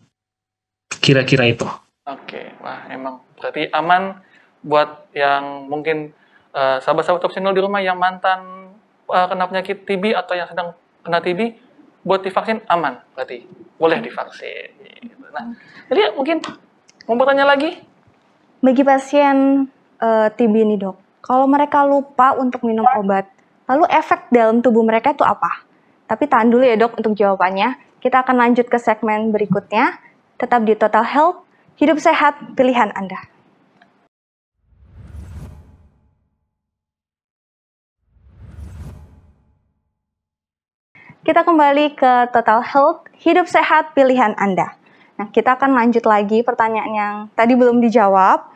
[SPEAKER 2] Kira-kira itu.
[SPEAKER 3] Oke, wah emang berarti aman buat yang mungkin sahabat-sahabat Top Channel di rumah yang mantan kena penyakit TB atau yang sedang kena TB, buat divaksin aman berarti, boleh divaksin. Nah, jadi mungkin mau bertanya lagi?
[SPEAKER 1] Bagi pasien TB ini dok, kalau mereka lupa untuk minum obat, lalu efek dalam tubuh mereka itu apa? Tapi tahan dulu ya dok untuk jawabannya. Kita akan lanjut ke segmen berikutnya. Tetap di Total Health, hidup sehat pilihan Anda. Kita kembali ke Total Health, hidup sehat pilihan Anda. Nah, kita akan lanjut lagi pertanyaan yang tadi belum dijawab.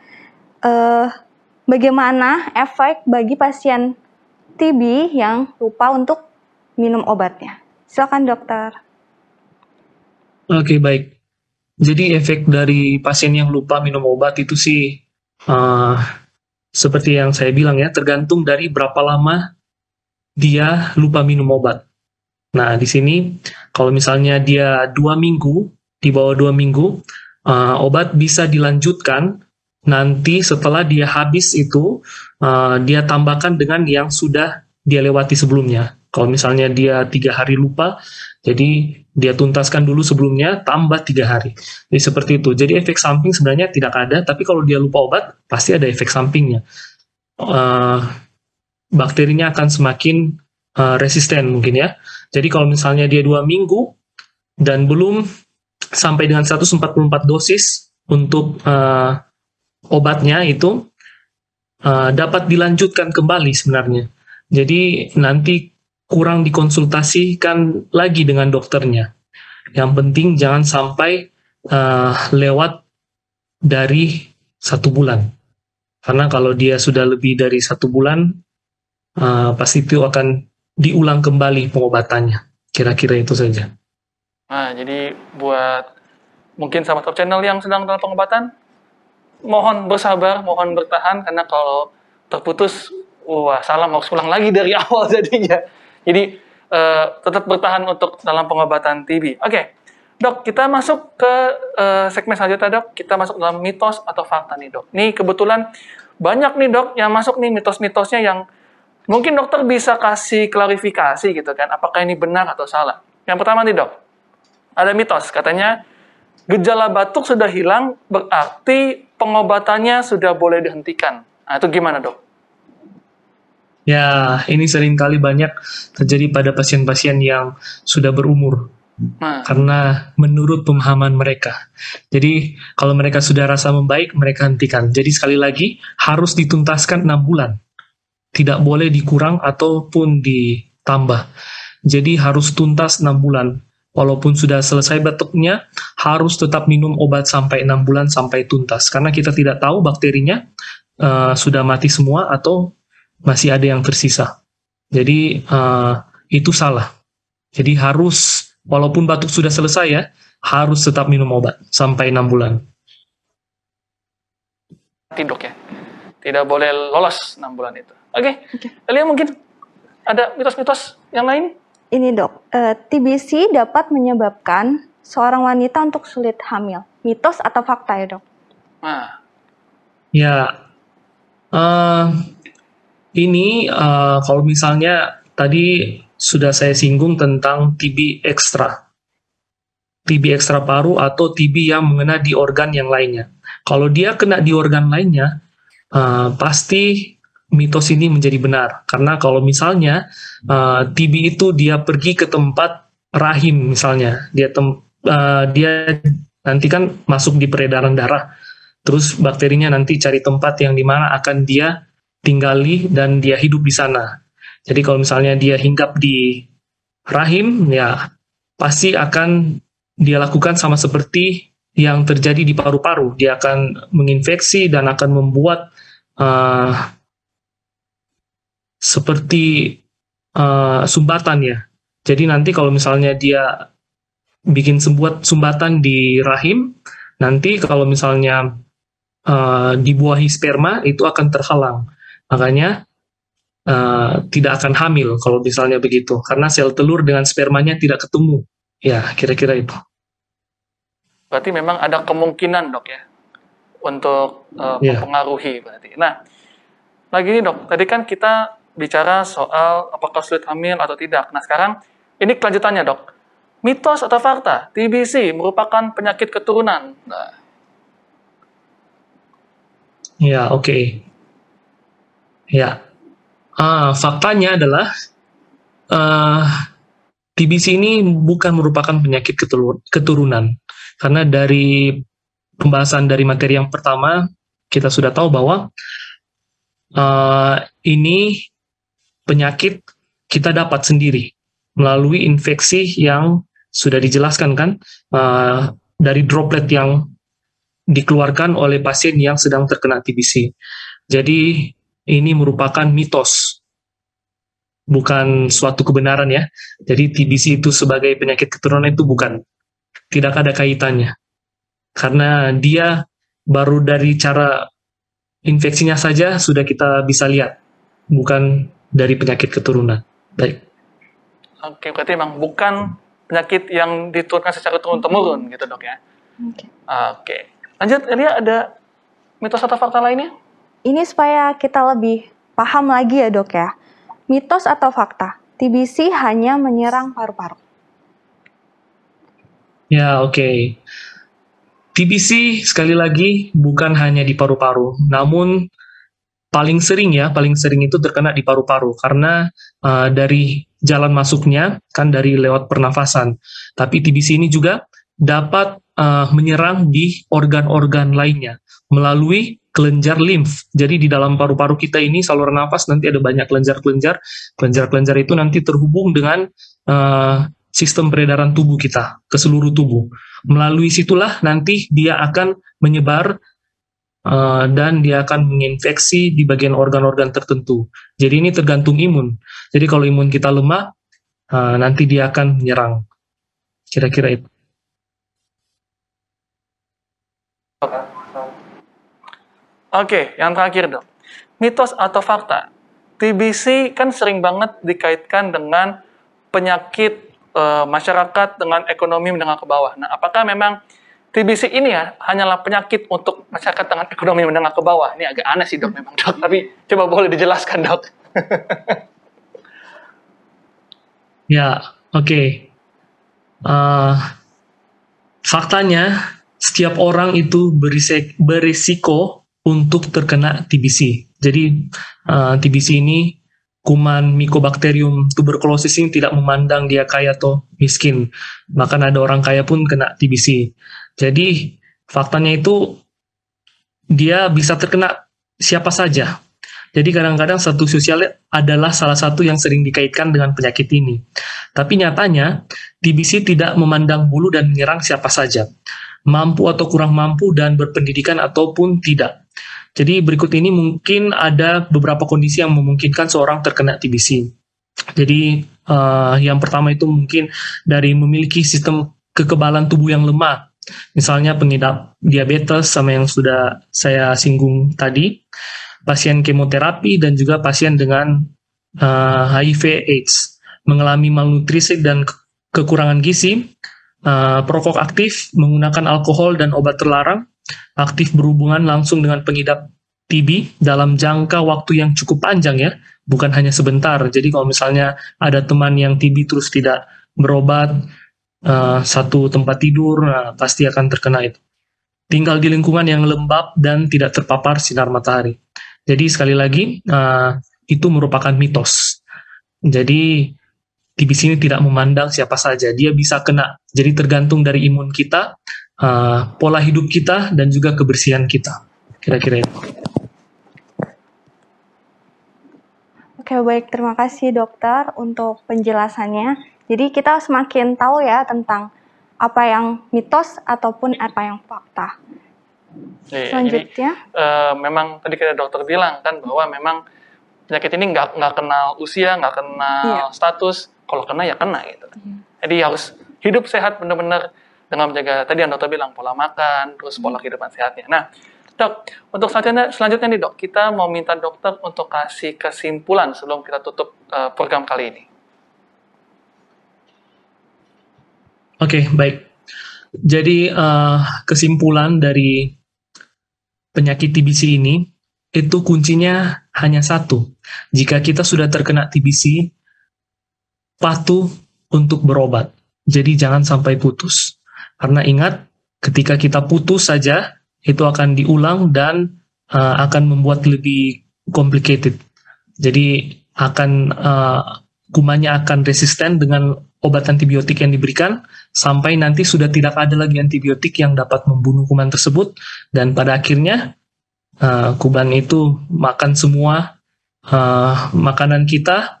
[SPEAKER 1] Bagaimana efek bagi pasien TB yang lupa untuk minum obatnya? Silakan dokter.
[SPEAKER 2] Oke, baik. Jadi efek dari pasien yang lupa minum obat itu sih seperti yang saya bilang ya, tergantung dari berapa lama dia lupa minum obat. Nah, di sini kalau misalnya dia 2 minggu, di bawah 2 minggu, obat bisa dilanjutkan. Nanti setelah dia habis itu, dia tambahkan dengan yang sudah dia lewati sebelumnya. Kalau misalnya dia 3 hari lupa, jadi dia tuntaskan dulu sebelumnya, tambah 3 hari. Jadi seperti itu. Jadi efek samping sebenarnya tidak ada, tapi kalau dia lupa obat, pasti ada efek sampingnya. Bakterinya akan semakin resisten mungkin ya. Jadi kalau misalnya dia 2 minggu, dan belum sampai dengan 144 dosis untuk obatnya itu, dapat dilanjutkan kembali sebenarnya. Jadi nanti kurang dikonsultasikan lagi dengan dokternya. Yang penting jangan sampai lewat dari 1 bulan. Karena kalau dia sudah lebih dari 1 bulan, pasti itu akan diulang kembali pengobatannya. Kira-kira itu saja.
[SPEAKER 3] Nah, jadi buat mungkin sama top channel yang sedang dalam pengobatan, mohon bersabar, mohon bertahan, karena kalau terputus, wah salam harus ulang lagi dari awal jadinya. Jadi tetap bertahan untuk dalam pengobatan TB. Oke, Dok, kita masuk ke segmen selanjutnya, Dok. Kita masuk dalam mitos atau fakta nih, Dok. Nih kebetulan banyak nih, Dok, yang masuk nih mitos-mitosnya yang mungkin dokter bisa kasih klarifikasi gitu kan, apakah ini benar atau salah. Yang pertama nih, Dok, ada mitos katanya gejala batuk sudah hilang, berarti pengobatannya sudah boleh dihentikan. Nah, itu gimana, Dok?
[SPEAKER 2] Ya, ini seringkali banyak terjadi pada pasien-pasien yang sudah berumur. Karena menurut pemahaman mereka. Jadi, kalau mereka sudah rasa membaik, mereka hentikan. Jadi, sekali lagi, harus dituntaskan 6 bulan. Tidak boleh dikurang ataupun ditambah. Jadi, harus tuntas 6 bulan. Walaupun sudah selesai batuknya, harus tetap minum obat sampai 6 bulan sampai tuntas. Karena kita tidak tahu bakterinya sudah mati semua atau masih ada yang tersisa. Jadi itu salah. Jadi harus, walaupun batuk sudah selesai ya, harus tetap minum obat sampai 6 bulan.
[SPEAKER 3] Dok ya, tidak boleh lolos 6 bulan itu. Oke. Elia mungkin ada mitos-mitos yang lain?
[SPEAKER 1] Ini Dok, TBC dapat menyebabkan seorang wanita untuk sulit hamil. Mitos atau fakta ya, Dok?
[SPEAKER 3] Nah.
[SPEAKER 2] Ya, ini kalau misalnya tadi sudah saya singgung tentang TB ekstra. TB ekstra paru atau TB yang mengena di organ yang lainnya. Kalau dia kena di organ lainnya, pasti mitos ini menjadi benar. Karena kalau misalnya TB itu dia pergi ke tempat rahim misalnya, dia nanti kan masuk di peredaran darah, terus bakterinya nanti cari tempat yang dimana akan dia tinggali dan dia hidup di sana. Jadi kalau misalnya dia hinggap di rahim, ya pasti akan dia lakukan sama seperti yang terjadi di paru-paru. Dia akan menginfeksi dan akan membuat seperti sumbatan ya. Jadi nanti kalau misalnya dia bikin sumbatan di rahim, nanti kalau misalnya dibuahi sperma itu akan terhalang. Makanya tidak akan hamil kalau misalnya begitu. Karena sel telur dengan spermanya tidak ketemu. Ya, kira-kira itu.
[SPEAKER 3] Berarti memang ada kemungkinan, Dok ya, untuk mempengaruhi berarti. Nah, lagi nih, Dok, tadi kan kita bicara soal apakah sulit hamil atau tidak. Nah, sekarang ini kelanjutannya, Dok. Mitos atau fakta, TBC merupakan penyakit keturunan. Nah.
[SPEAKER 2] Ya, oke. Ya, faktanya adalah TBC ini bukan merupakan penyakit keturunan. Karena dari pembahasan dari materi yang pertama, kita sudah tahu bahwa ini penyakit kita dapat sendiri melalui infeksi yang sudah dijelaskan kan, dari droplet yang dikeluarkan oleh pasien yang sedang terkena TBC. Jadi ini merupakan mitos, bukan suatu kebenaran ya. Jadi TBC itu sebagai penyakit keturunan itu bukan, tidak ada kaitannya. Karena dia baru dari cara infeksinya saja sudah kita bisa lihat, bukan dari penyakit keturunan. Baik.
[SPEAKER 3] Oke, berarti memang bukan penyakit yang diturunkan secara turun-temurun gitu, Dok ya. Oke. Lanjut, Elia, ada mitos atau fakta lainnya?
[SPEAKER 1] Ini supaya kita lebih paham lagi ya, Dok ya. Mitos atau fakta, TBC hanya menyerang paru-paru.
[SPEAKER 2] Ya, oke. TBC sekali lagi bukan hanya di paru-paru, namun paling sering itu terkena di paru-paru karena dari jalan masuknya kan dari lewat pernafasan. Tapi TBC ini juga dapat menyerang di organ-organ lainnya melalui kelenjar limf. Jadi di dalam paru-paru kita ini saluran nafas nanti ada banyak kelenjar-kelenjar. Kelenjar-kelenjar itu nanti terhubung dengan sistem peredaran tubuh kita ke seluruh tubuh. Melalui situlah nanti dia akan menyebar dan dia akan menginfeksi di bagian organ-organ tertentu. Jadi ini tergantung imun. Jadi kalau imun kita lemah, nanti dia akan menyerang. Kira-kira itu.
[SPEAKER 3] Oke, yang terakhir dok. Mitos atau fakta? TBC kan sering banget dikaitkan dengan penyakit masyarakat dengan ekonomi menengah ke bawah. Nah, apakah memang TBC ini ya hanyalah penyakit untuk masyarakat dengan ekonomi menengah ke bawah? Ini agak aneh sih dok memang dok, tapi coba boleh dijelaskan dok.
[SPEAKER 2] Ya, oke. Eh, Faktanya, setiap orang itu berisiko untuk terkena TBC. Jadi, TBC ini, kuman Mycobacterium tuberculosis ini tidak memandang dia kaya atau miskin. Bahkan ada orang kaya pun kena TBC. Jadi, faktanya itu, dia bisa terkena siapa saja. Jadi kadang-kadang status sosial adalah salah satu yang sering dikaitkan dengan penyakit ini. Tapi nyatanya, TBC tidak memandang bulu dan menyerang siapa saja. Mampu atau kurang mampu dan berpendidikan ataupun tidak. Jadi berikut ini mungkin ada beberapa kondisi yang memungkinkan seorang terkena TBC. Jadi yang pertama itu mungkin dari memiliki sistem kekebalan tubuh yang lemah. Misalnya pengidap diabetes sama yang sudah saya singgung tadi, pasien kemoterapi, dan juga pasien dengan HIV/AIDS, mengalami malnutrisi dan kekurangan gizi, perokok aktif, menggunakan alkohol dan obat terlarang, aktif berhubungan langsung dengan pengidap TB dalam jangka waktu yang cukup panjang ya, bukan hanya sebentar. Jadi kalau misalnya ada teman yang TB terus tidak berobat, satu tempat tidur, pasti akan terkena itu. Tinggal di lingkungan yang lembab dan tidak terpapar sinar matahari. Jadi sekali lagi, itu merupakan mitos. Jadi TBC ini tidak memandang siapa saja, dia bisa kena. Jadi tergantung dari imun kita, pola hidup kita, dan juga kebersihan kita. Kira-kira itu.
[SPEAKER 1] Oke, baik. Terima kasih dokter untuk penjelasannya. Jadi kita semakin tahu ya tentang apa yang mitos ataupun apa yang fakta. Selanjutnya,
[SPEAKER 3] memang tadi kayak dokter bilang kan bahwa memang penyakit ini nggak kenal usia, nggak kenal status. Kalau kena ya kena gitu. Jadi harus hidup sehat benar-benar dengan menjaga tadi yang dokter bilang pola makan, terus pola kehidupan sehatnya. Nah, dok, untuk selanjutnya nih dok, kita mau minta dokter untuk kasih kesimpulan sebelum kita tutup program kali ini.
[SPEAKER 2] Oke, baik. Jadi kesimpulan dari penyakit TBC ini, itu kuncinya hanya satu. Jika kita sudah terkena TBC, patuh untuk berobat. Jadi jangan sampai putus. Karena ingat, ketika kita putus saja, itu akan diulang dan akan membuat lebih complicated. Jadi kumannya akan resisten dengan obat antibiotik yang diberikan, sampai nanti sudah tidak ada lagi antibiotik yang dapat membunuh kuman tersebut, dan pada akhirnya kuman itu makan semua makanan kita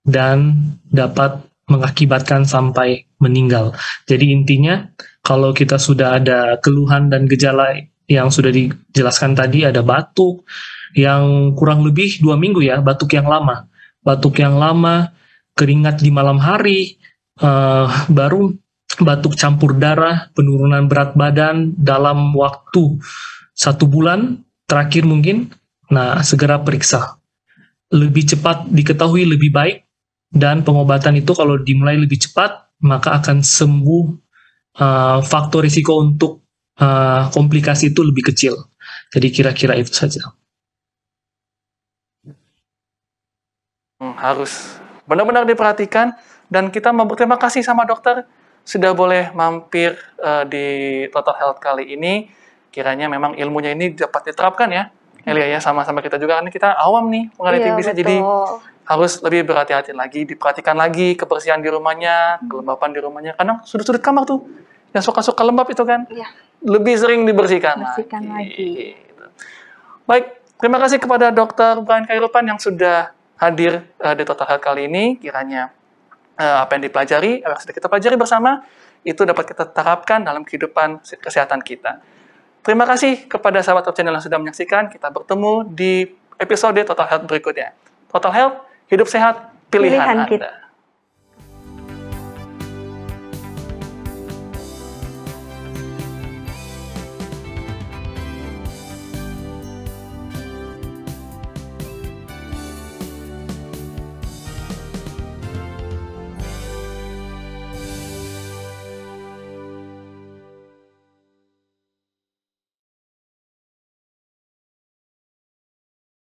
[SPEAKER 2] dan dapat mengakibatkan sampai meninggal. Jadi intinya, kalau kita sudah ada keluhan dan gejala yang sudah dijelaskan tadi, ada batuk yang kurang lebih 2 minggu ya, batuk yang lama, keringat di malam hari, baru batuk campur darah, penurunan berat badan dalam waktu 1 bulan terakhir mungkin, nah segera periksa. Lebih cepat diketahui lebih baik, dan pengobatan itu kalau dimulai lebih cepat, maka akan sembuh. Faktor risiko untuk komplikasi itu lebih kecil. Jadi kira-kira itu saja.
[SPEAKER 3] Harus benar-benar diperhatikan, dan kita mau berterima kasih sama dokter sudah boleh mampir di Total Health kali ini. Kiranya memang ilmunya ini dapat diterapkan ya, Elia ya, sama-sama kita juga, kan kita awam nih mengenai TBC, jadi harus lebih berhati-hati lagi, diperhatikan lagi kebersihan di rumahnya, kelembapan di rumahnya. Kadang sudut-sudut kamar tuh yang suka-suka lembab itu kan, lebih sering dibersihkan lagi. Baik, terima kasih kepada Dr. Brian Khairupan yang sudah hadir di Total Health kali ini. Kiranya apa yang dipelajari, apa yang sudah kita pelajari bersama, itu dapat kita terapkan dalam kehidupan kesehatan kita. Terima kasih kepada sahabat Top Channel yang sudah menyaksikan. Kita bertemu di episode Total Health berikutnya. Total Health, hidup sehat, pilihan Anda.